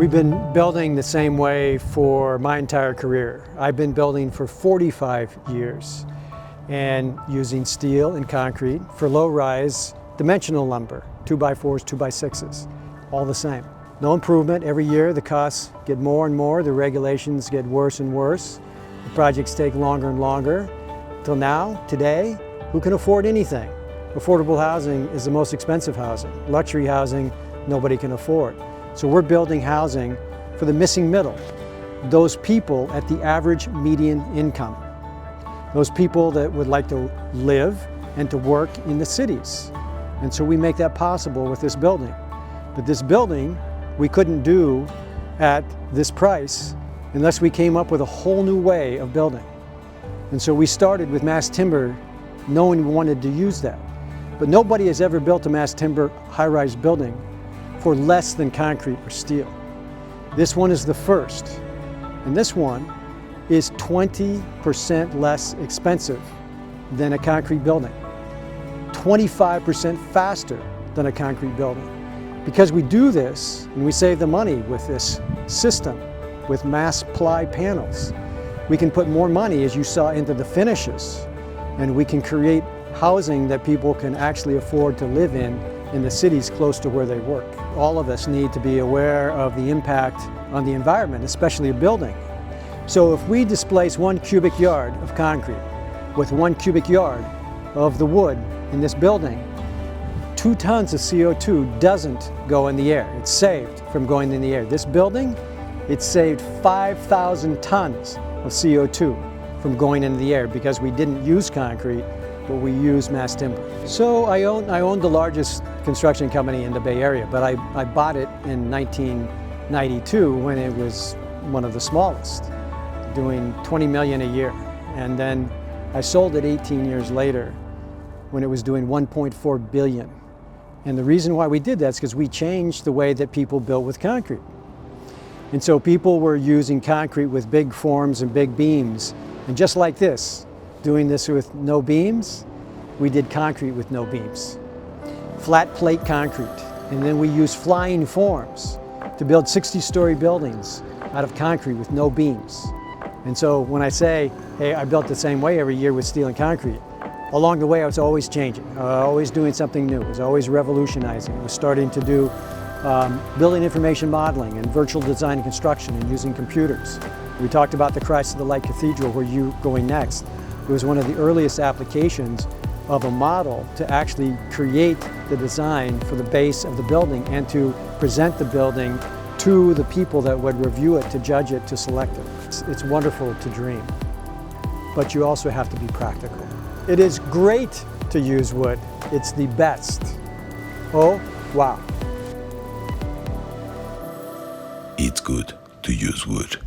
We've been building the same way for my entire career. I've been building for 45 years and using steel and concrete for low-rise dimensional lumber, 2x4s, 2x6s, all the same. No improvement. Every year the costs get more and more, the regulations get worse and worse, the projects take longer and longer. Till now, today, who can afford anything? Affordable housing is the most expensive housing. Luxury housing, nobody can afford. So we're building housing for the missing middle, those people at the average median income, those people that would like to live and to work in the cities. And so we make that possible with this building. But this building we couldn't do at this price unless we came up with a whole new way of building. And so we started with mass timber knowing we wanted to use that. But nobody has ever built a mass timber high-rise building for less than concrete or steel. This one is the first, and this one is 20% less expensive than a concrete building, 25% faster than a concrete building. Because we do this, and we save the money with this system, with mass ply panels, we can put more money, as you saw, into the finishes, and we can create housing that people can actually afford to live in the cities close to where they work. All of us need to be aware of the impact on the environment, especially a building. So if we displace 1 cubic yard of concrete with 1 cubic yard of the wood in this building, 2 tons of CO2 doesn't go in the air. It's saved from going in the air. This building, it saved 5,000 tons of CO2 from going into the air because we didn't use concrete, but we use mass timber. So I owned the largest construction company in the Bay Area, but I bought it in 1992 when it was one of the smallest, doing 20 million a year. And then I sold it 18 years later when it was doing 1.4 billion. And the reason why we did that is because we changed the way that people built with concrete. And so people were using concrete with big forms and big beams, and just like this, doing this with no beams, we did concrete with no beams. Flat plate concrete, and then we used flying forms to build 60-story buildings out of concrete with no beams. And so when I say, hey, I built the same way every year with steel and concrete, along the way I was always changing, always doing something new, I was always revolutionizing. I was starting to do building information modeling and virtual design and construction and using computers. We talked about the Christ of the Light Cathedral, where you're going next. It was one of the earliest applications of a model to actually create the design for the base of the building and to present the building to the people that would review it, to judge it, to select it. It's wonderful to dream, but you also have to be practical. It is great to use wood. It's the best. Oh, wow. It's good to use wood.